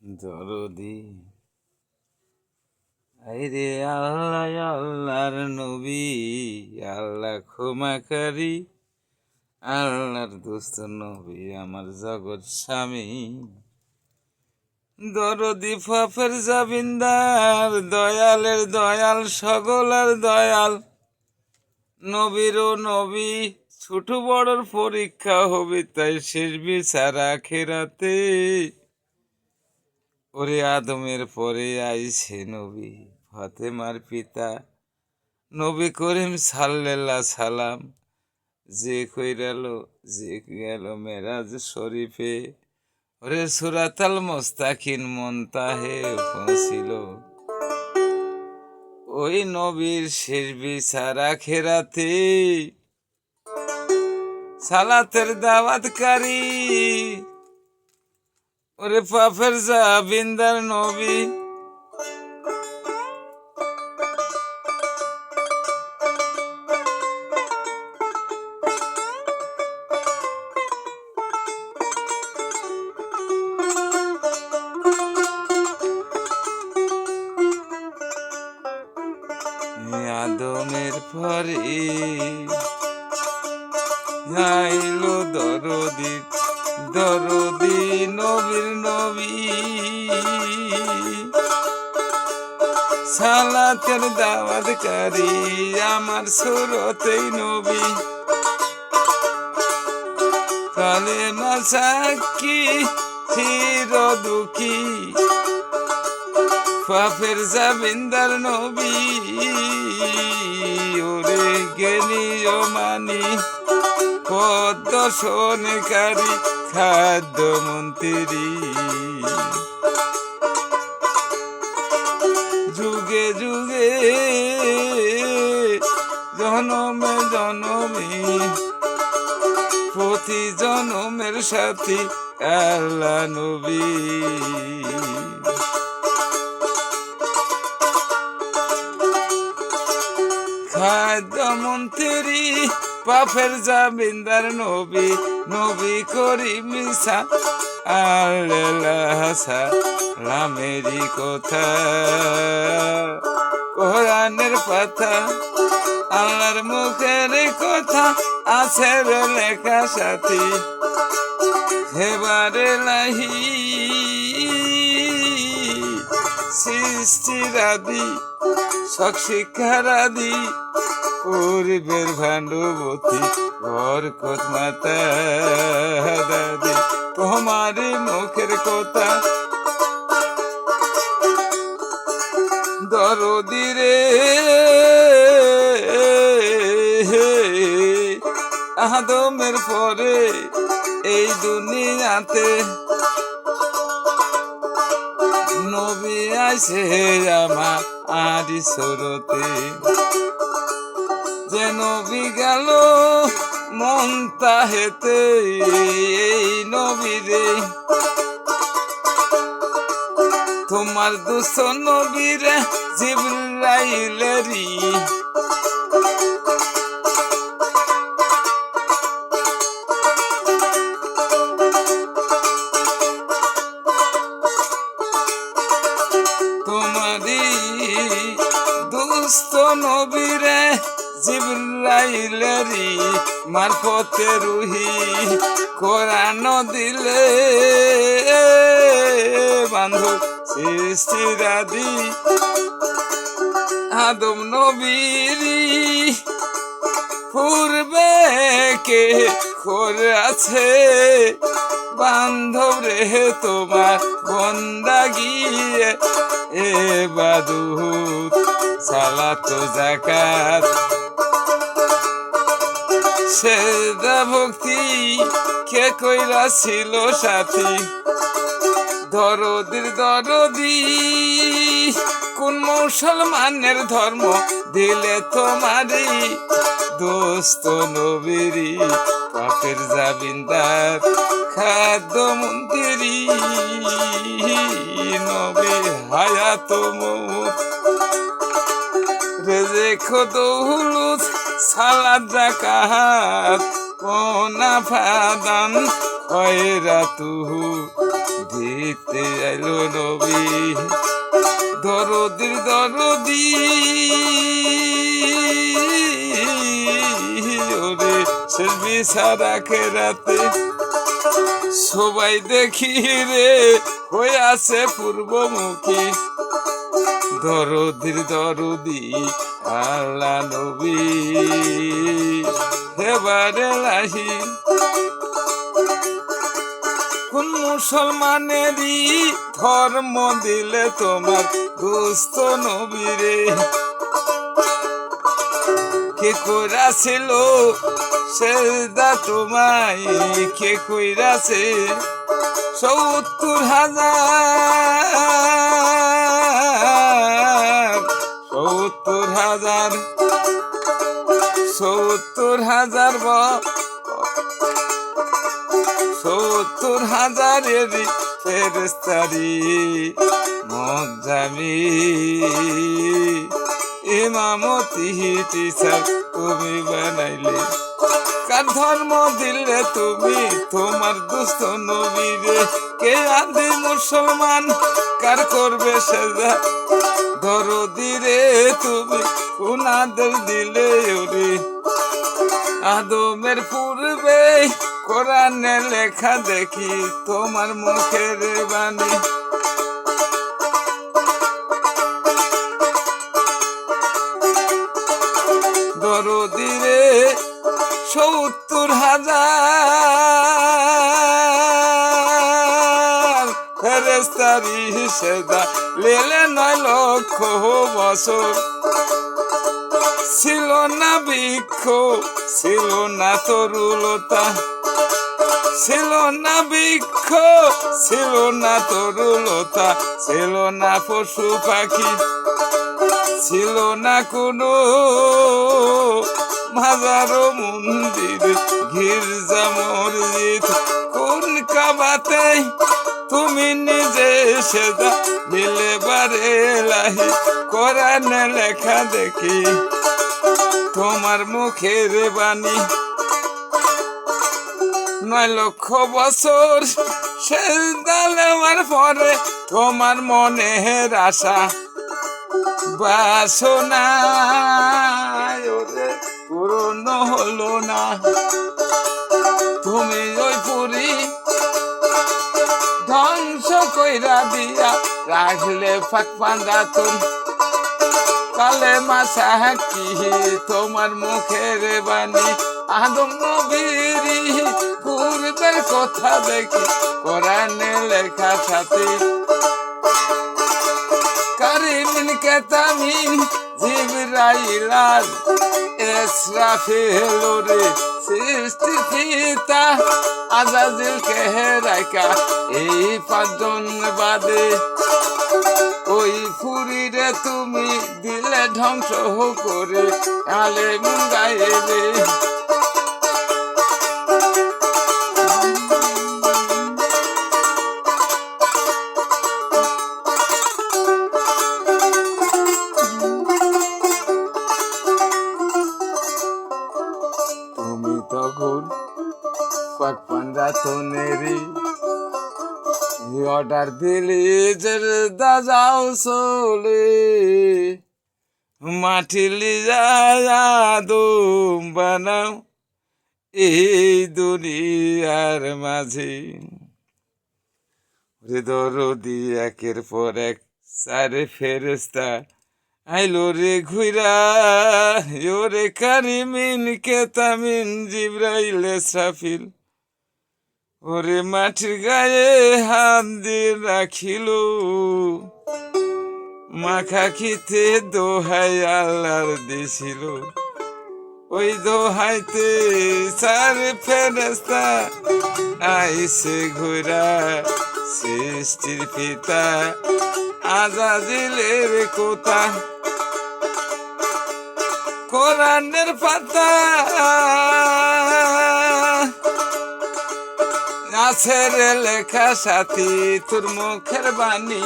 দরদি আইরে আল্লাহ আল্লাহর নবী, আল্লাহ ক্ষমাকারী, আল্লাহর দোস্ত নবী আমার জগৎ স্বামী। দরদি ফাফের জাবিন্দার, দয়ালের দয়াল, সকলের দয়াল, নবীরও নবী। ছোট বড়র পরীক্ষা হবে, তাই শেষ বিচার আখিরাতে। ওরে আদমের পরে আইছে নবী, ফাতেমার পিতা নবী করিম সাল্লাল্লাহু সালাম। যে গেল মেরাজ শরীফে, ওরে সুরাতাল মুস্তাকিন মুনতাহে পৌঁছিল। ওই নবীর শেষ বিচার আখিরাতে। সালাতের দাওয়াতকারী, ওরে পাপের জাবিন্দার নবী। আদমের পরে আইলো দরদি, দরদি নবীর নবী। সালাতের দাওয়াতকারী আমার সুরতেই নবী। কালেমা সাক্ষী চির দুঃখী, পাপের জাবিন্দার নবী। ওরে জ্ঞানীয় মানি, পদ দর্শনকারী, খাদ্য মন্ত্রী। যুগে যুগে জনমে জনমে, প্রতি জনমের সাথী আল্লাহ নবী। খাদ্য মন্ত্রী, পাপের জাবিন্দার নবী, নবী করিম সাল্লাল্লাহু সালামেরই কথা। কোরআনের পাতা, আল্লাহর মুখের কথা আছে লেখা সাথী। হেবারে লাহি সৃষ্টিরাদি, শখ শিক্ষারাদি, পূর্বের ভাণ্ডবতী, বরকত মাতা দাদি। তোমারই মুখের কথা দরদি রে, আদমের পরে এই দুনিয়াতে নবী আইছে আমার আদি সুরতে। যে নবী গেল মুনতাহেতে, এই নবী রে তোমার দোস্ত নবী রে জিবরাইলেরই। তোমারই দোস্ত নবী রে জিবরাইলেরই মারফতে রুহি কোরআন দিলে বান্ধব সৃষ্টিরাদি। আদম নবীরি পূর্বে কে করে আছে, বান্ধব রে তোমার বন্দাগিয়ে ইবাদত, সালাত যাকাত, সেজদা ভক্তি কে কইরা ছিল সাথী। দরদির দরদি কোন মুসলমানের ধর্ম দিলে তোমারই দোস্ত নবীরি। পাপের জাবিন্দার, খাদ্য মন্ত্রী, নবী হায়াত মউত, রেজেক দৌলত, সালাত যাকাত, মুনাফা দান, কয়রা তুহু দিতে আইলো নবী দরদির দরদি ওরে শেষ বিচার আখেরাতে সবাই দেখি রে হয়ে আছে পূর্বমুখী দরদির দরদি আল্লাহ নবী এবারে লাহি কোন মুসলমানেরই ধর্ম দিলে তোমার দুস্থ নবীরে কে কইরাছিল সেজদা তোমায় কে কইরাছে 70,000 70,000 70,000 ফেরেশতারি মজ্জামি ইমামতি টিচার তুমি বানাইলে কার ধর্ম দিলে তুমি তোমার দুস্থ নবীরে কে আদি মুসলমান কার করবে সেজদা দরদি রে তুমি কোন আদেশ দিলে ওরে আদমের পূর্বে কোরআনে লেখা দেখি তোমার মুখের বাণী দরদি রে 70,000 ফেরেশতারি সেজদা লেলে 9 লক্ষ বছর ছিল না বৃক্ষ ছিল না তরুলতা ছিল না বৃক্ষ ছিল না তরুলতা ছিল না পশু পাখি ছিল না কোনো মাজার মন্দির গির্জা মসজিদ কোন কাবাতে তুমি নিজে সেজদা দিলে বারে লাহি কোরআনে লেখা দেখি তোমার মুখের বাণী 9 লক্ষ বছর সেজদা নেওয়ার পরে তোমার মনের আশা বাসনা ওরে পূরণ হলো না তুমি ওই পুরী ধ্বংস কইরা দিয়া রাখলে ফাঁক পান্ডাতুন কালে মাসা কি তোমার মুখের বাণী আদম নবীরি পূর্বের কথা দেখি কোরআনে লেখা সাথে কারিমিন কেতামিন জিবরাইল আর ইসরাফিল রে সৃষ্টি পিতা আজাজিল কে রাইকা এই 5 জন বাদে ওই ফুরিরে তুমি দিলে ধ্বংস করে আলে মুঙ্গাইলে তুমি তখন পাক পান্ডাতনেরি অর্ডার দিলি যে দাও চলে মাটি লিজাদম বানাও এই দুনিয়ার মাঝে দরদি একের পর এক 4 ফেরেশতা আইলো রে ঘুইরা ওরে কারিমিন কেতামিন জিবরাইল ইসরাফিল ওরে মাটির গায়ে হাত দিয়ে রাখিল মাখা খিতে দোহাই আল্লাহর দিছিল ওই দোহাইতে 4 ফেরেশতা আইসে ঘুরা সৃষ্টির পিতা আজাজিলের কথা কোরআনের পাতা আছে রে লেখা সাথী তোর মুখের বাণী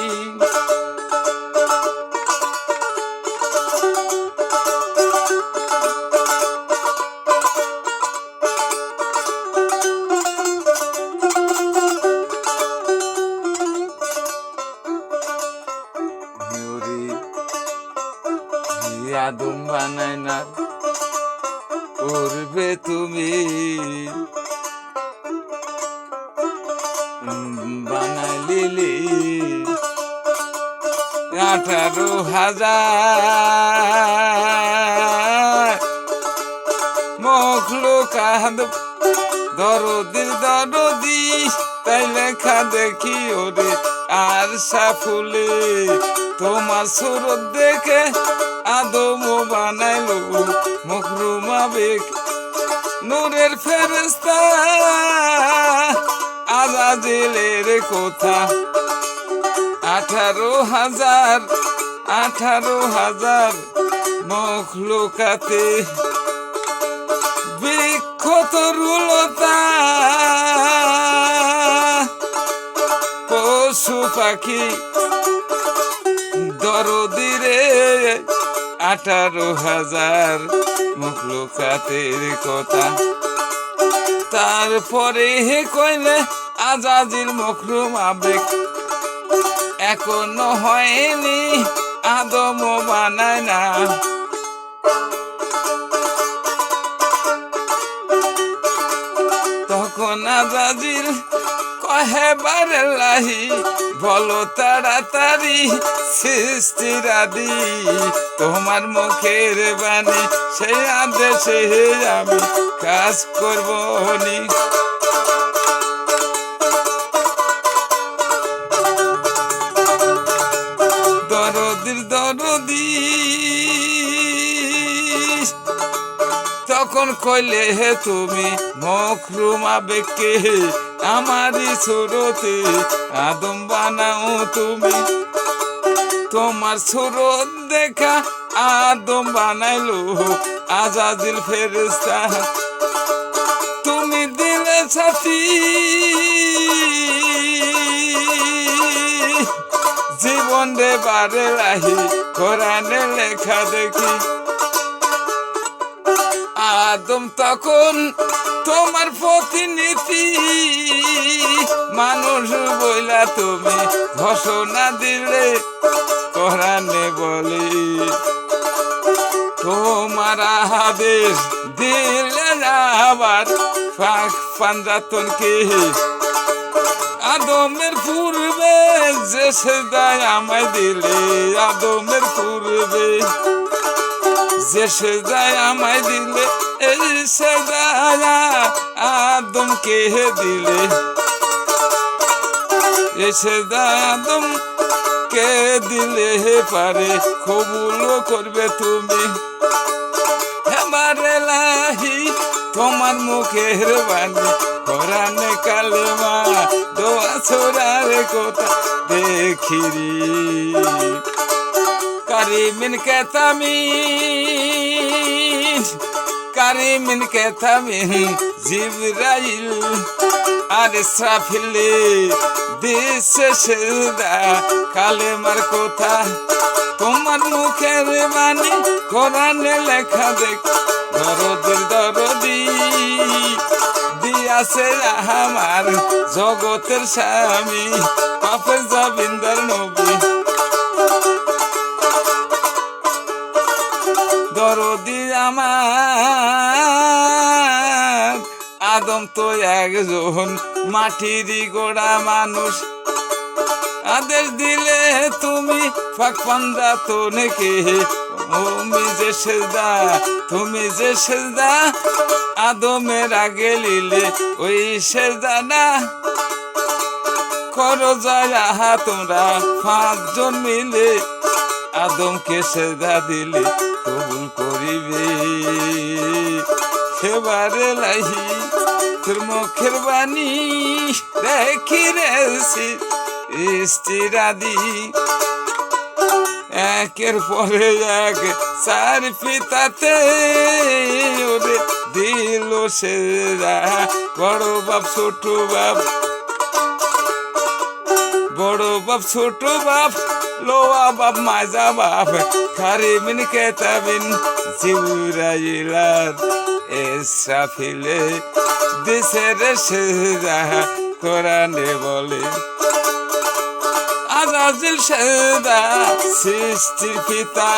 বানাই না করবে তুমি বানাইলি 18,000 মখলুকাত দরদির দরদি তাই লেখা দেখি ওরে আর সাফুলে তোমার সুরত দেখে আদম বানাইলো মখরুম আবেগ নূরের ফেরেশতা আজাজিলের কথা 18,000 মখলুকাতে বৃক্ষ তরুলতা পশু পাখি দরদিরে 18,000 মখলুকাতের কথা তারপরে কইলে আজাজিল মখরুম আবেগ এখনো হয়নি আদম বানায় না তখন আজাজিল কহে বারেলাহি বলো তাড়াতাড়ি সৃষ্টির আদি তোমার মুখের বাণী সেই আদেশে আমি কাজ করব নি দরদির দরদি তখন কইলে হে তুমি মখরুম আবেগকে আমারই সুরতে আদম বানাও তুমি তোমার সুরত দেখা আদম বানাইলো আজাজিল ফেরেশতা তুমি দিলে সাথী জীবন রে বারে রাহি কোরআনে লেখা দেখি আদম তখন তোমার প্রতিনিধি মানুষ বইলা তুমি ঘোষণা দিলে কোরআনে বলে তোমার আদেশ দিলে আবার ফাঁক পাঞ্জাতনকে আদমের পূর্বে যে সেজদায় আমায় দিলে আদমের পূর্বে যে সেজদায় আমায় দিলে এই সেজদা আদমকে দিলে এই সেজদা আদমকে দিলে পারে কবুল করবে তুমি হেমারে লাহি তোমার মুখের বাণী কোরআনে কালেমা দোয়া ছোড়ার কথা দেখিরি কারিমিন কেতামিন জিবরাইল আর ইসরাফিলে দিছে সেজদা কালেমার কথা তোমার মুখের বাণী কোরআনে লেখা দেখ দরদির দরদি দিয়াছে আমার জগতের স্বামী পাপের জাবিন্দার নবী দরদি আমার আদম তো একজন মাটিরই গোড়া মানুষ আদেশ দিলে তুমি ফাঁক পাঞ্জাতনকে তুমি যে সেজদা আদমের আগে লিলে ওই সেজদা না করো যায় তোমরা 5 জন মিলে আদমকে সেজদা দিলে কবুল করিবে সেবারে লাহি তোর মুখের বাণী দেখি রে ইস্তিরাদি একের পরে এক 4 পিতাতে ওরে দিল সেজদা বড় বাপ ছোট বাপ ছোট বাপ লোয়া বাপ মাজা বাপ কারিমিন কেতাবিন জিবরাইল ইসরাফিলে দিছে রে সেজদা কোরআনে বলে ফাজিল সেদা সৃষ্টির পিতা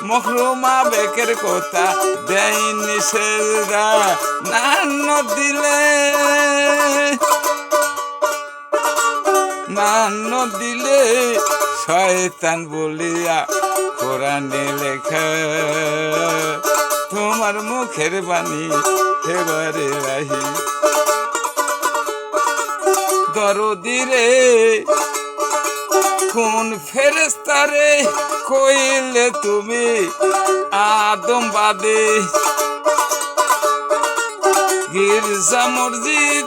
মখরুমা বেকের কথা দেয়নি সেদা নান্ন দিলে শয়তান বলিয়া কোরআনে লেখা তোমার মুখের বাণী এবারে রাহি দরদিরে কোন ফেরেস্তারে কইলে তুমি আদম বাদে গির্জা মসজিদ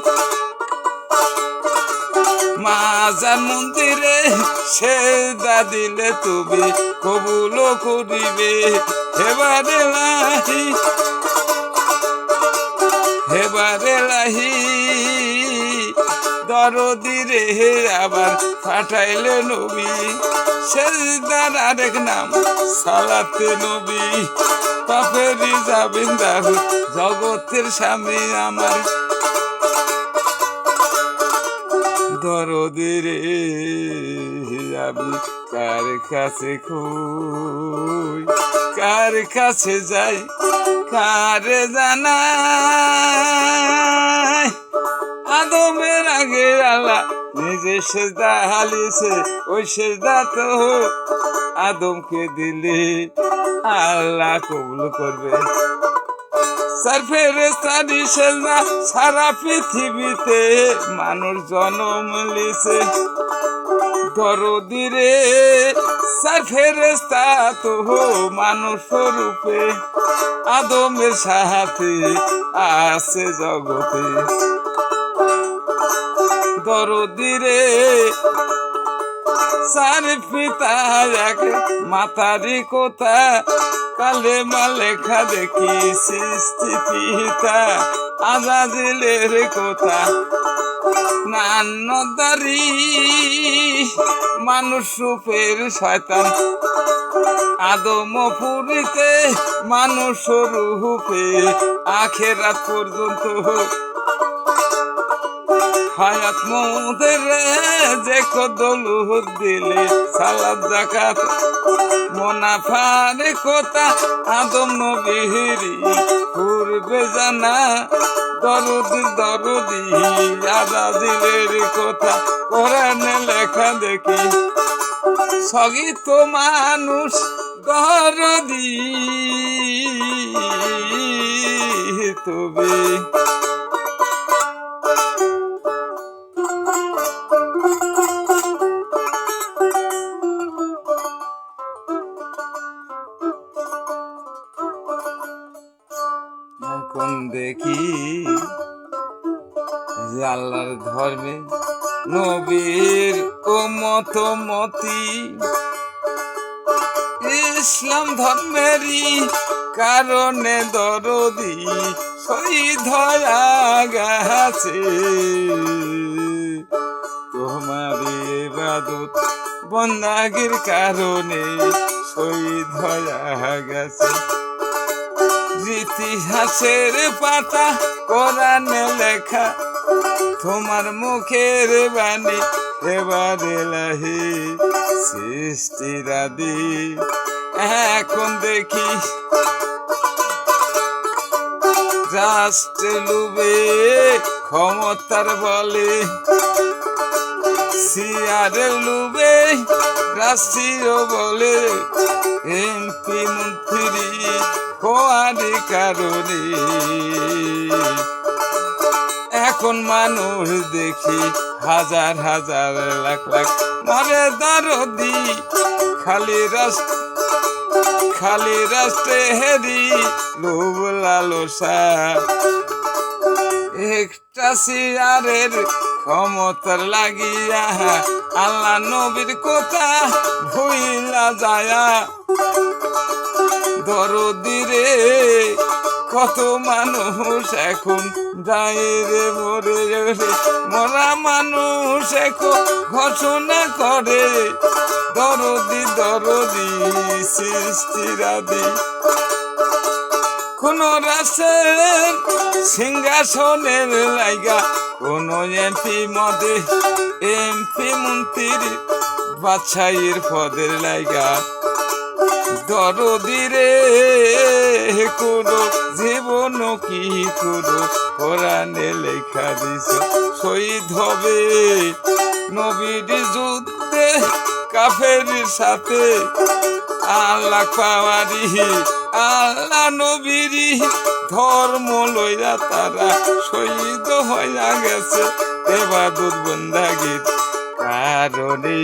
মাজার মন্দিরে সেজদা দিলে তুমি কবুল করিবে হেবারে লাহি দরদিরে আবার পাঠাইলে নবী সেজদার আরেক নাম সালাতে নবী পাপেরি যাবেন দারু জগতের স্বামী আমার দরদিরে আমি কার কাছে খুই কার কাছে যাই কারে জানাই আদমের আগে আল্লাহ নিজে সেজদা হালিছে ওই সেজদা তো আদমকে দিলে আল্লাহ কবুল করবে ফেরেশতারি সেজদা সারা পৃথিবীতে মানুষ জন্ম লিছে দরদিরে ফেরেশতা তো মানুষ রূপে আদমের সাথে আছে জগতে দরদিরে সার পিতা এক মাতারি কথা কালেমা লেখা দেখি সৃষ্টি পিতা আজাজিলের কথা নান্নদারি মানুষ রূপের শয়তান আদমপুরীতে মানুষ রূপে আখেরাত পর্যন্ত হায়াত মৌদের যে কদলুর দিলে সালাদ জাকাত মুনাফার কথা আদম নবীরি পূর্বে জানা দরদি আজাজিলের কথা কোরআনে লেখা দেখি সগিত মানুষ দরদি তবে এখন দেখি আল্লাহর ধর্মে নবীর ও মতমতি ইসলাম ধর্মেরই কারণে দরদি শহীদ হয়ে গেছে তোমার ইবাদত বন্দাগির কারণে শহীদ হয়ে গেছে ইতিহাসের পাতা কোরআনে লেখা তোমার মুখের বাণী এবারে লাহি সৃষ্টির আদি এখন দেখি রাষ্ট্রে লুবে ক্ষমতার বলে সিয়ারের লুবে রাষ্ট্রীয় বলে এমপি মন্ত্রী হওয়ার কারণে এখন মানুষ দেখি হাজার হাজার লাখ লাখ মরে দরদি খালি রাষ্ট্রে হেরি লোভ লালসা একটা সিয়ারের ক্ষমতার লাগিয়া আল্লাহ নবীর কথা ভুইলা যায়া দরদিরে কত মানুষ এখন যায় রে মরে মরা মানুষ এখন ঘোষণা করে দরদি সৃষ্টির আদি কোন রাসের সিংহাসনের লাইগা কোন এমপি মন্ত্রী বাদশাহীর পদের লাইগা দরদি রে করো জীবন কি করো কোরআনে লেখা দিছ শহীদ হবে নবীর যুদ্ধে কাফেরের সাথে আল্লাহ পাওয়ারি আল্লাহ নবীরি ধর্ম লইয়া তারা শহীদ হইয়া গেছে এবাদত বন্দাগীর কারণে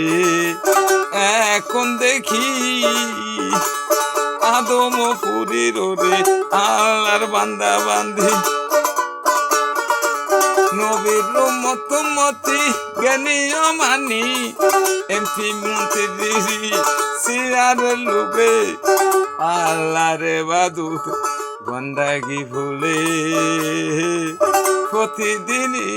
এখন দেখি আদম পুরীর ওরে আল্লাহর বান্দা বান্ধি নবীর মতমতি জ্ঞানী মানি এমপি মন্ত্রী সিয়ার লোভে আল্লাহর বাদুত বন্দাগি ভুলে প্রতিদিনই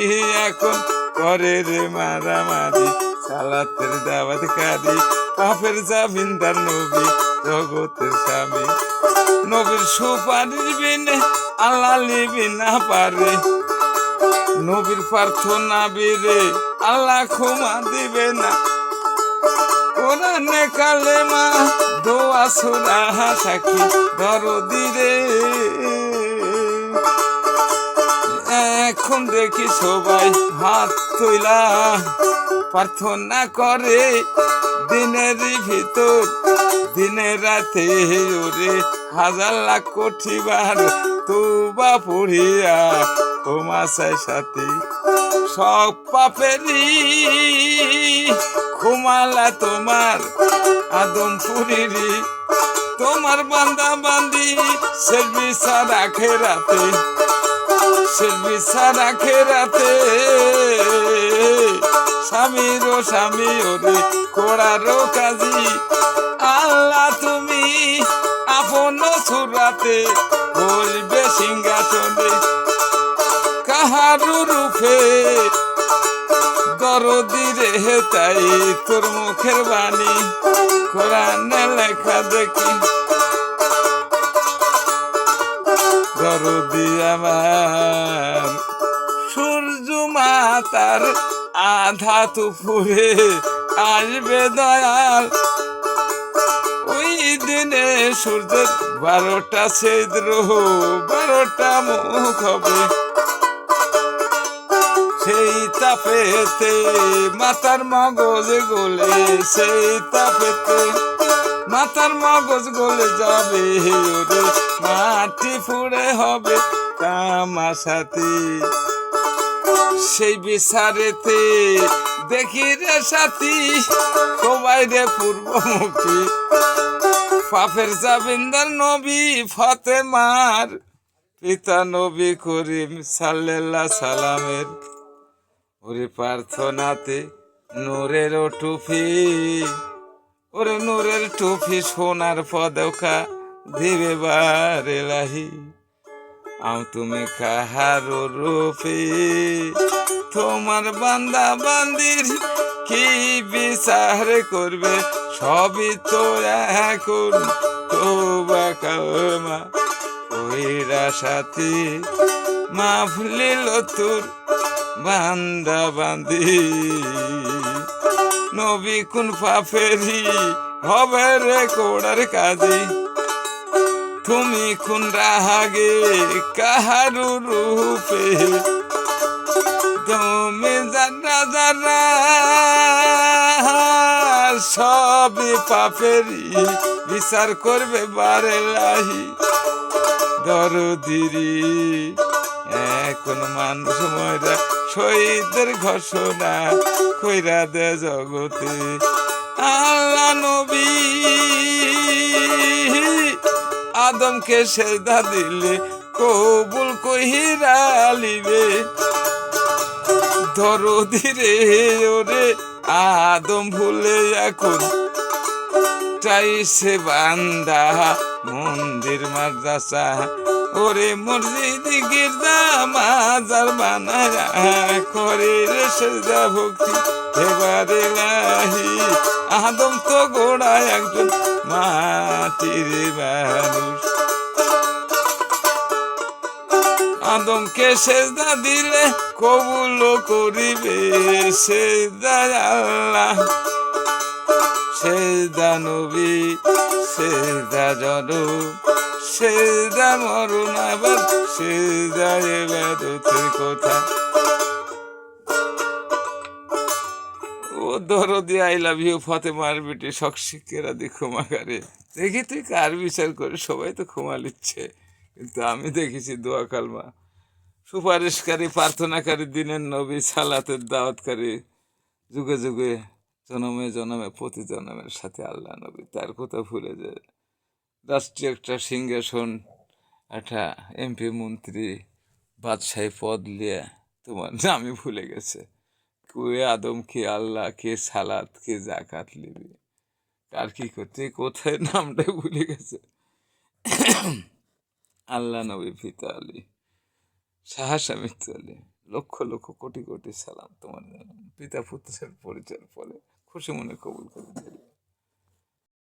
এখন করে রে মারামারি সালাতের দাওয়াত কারি পাপের জামিনদার নবী জগতের স্বামী নবীর সুপারিশ বিনে আল্লাহ লিবি না পারে নবীর প্রার্থনা বিরে আল্লাহ ক্ষমা দিবে না কোরআনে কালেমা দোয়া সূরা সাক্ষী দরদি রে এখন দেখি সবাই হাত তুইলা প্রার্থনা করে দিনের ভিতর দিনে রাতে ওরে হাজার লাখ কোটি বার তুবা পড়িয়া ক্ষমা চাই সাথী সব পাপেরই ক্ষমালা তোমার আদম পুরীরি তোমার বান্দা বান্দি সেরবিসা রাখে রাতে সেরবিসা রাখে রাতে স্বামীর স্বামী ওরে কোড়ারও কাজী আল্লাহ তুমি আপন সুরাতে বলবে সিংহাসনে কাহারু রূপে দরদি রে তাই তোর মুখের বাণী কোরআনে লেখা দেখি দরদি আমার সূর্য মাতার আধা দুপুরে আসবে দয়াল ওই দিনে সূর্যের 12টা ছিদ্র 12টা মুখ হবে সেই তাপেতে মাথার মগজ গলে সেই তাপেতে মাথার মগজ গলে যাবে ওরে মাটি ফুড়ে হবে তামাশাতে সেই বিচারেতে দেখি রে সাথী সবাই রে পূর্বমুখী পাপের জামিনদার নবী ফাতেমার পিতা নবী করিম সাল্লাল্লাহু সালামের ওরে প্রার্থনাতে নূরের টুপি ওরে নূরের টুপি সোনার পদকা দিবে বারে লাহি আম তুমি কাহার রূপে তোমার বান্দা বান্দির কি বিচার করবে সবই তো এখন তোবা কালমা ওইরা সাথী মাফলিল তোর বান্দা বান্দি নবী কোন পাপেরি হবে রে কোড়ার কাজী তুমি কোন রাগে কাহারু রূপে তুমি যারা যারা সবই পাপেরি বিচার করবে বারে লাহি দরদিরি এখন মানুষ মরা শহীদের ঘোষণা কইরা দে জগতে আল্লাহ নবী আদমকে সেজদা দিলে কবুল কইরা লিবে দরদি রে ওরে আদম ভুলে এখন চাইছে বান্দা মন্দির মাদ্রাসা ওরে মসজিদ গির্জা মাজার বানায়া করে রে সেজদা ভক্তি এবারে লাহি আদম তো গোড়া একজন মাটির মানুষ আদমকে সেজদা দিলে কবুল করিবে সেজদা আল্লাহ সেজদা নবী সেজদা জনম সেজদা মরণ আবার সেজদা ইবাদতের কথা। ও দরদি আই লাভ ইউ ফতেমার বেটি শখ শিক্ষেরা দি ক্ষমাকারে। দেখি তুই কার বিচার করে, সবাই তো ক্ষমা লিচ্ছে, কিন্তু আমি দেখেছি দোয়া কালমা সুপারিশকারী প্রার্থনাকারী দিনের নবী সালাতের দাওয়াতকারী যুগে যুগে জনমে জনমে প্রতি জনমের সাথে আল্লাহ নবী তার কথা ভুলে যায়। রাষ্ট্রীয় একটা সিংহাসন, একটা এমপি মন্ত্রী বাদশাহী পদ লিয়ে তোমার নামই ভুলে গেছে। কে আদম, কে আল্লাহ, কে সালাত, কে জাকাত লিবি, কার কি করতে কোথায় নামটাই ভুলে গেছে। আল্লাহ নবী পিতা আলী সাহসা মৃত্যু আলী, লক্ষ লক্ষ কোটি কোটি সালাম তোমার পিতা পুত্রের পরিচয়ের ফলে খুশি মনে কবুল করে দিল।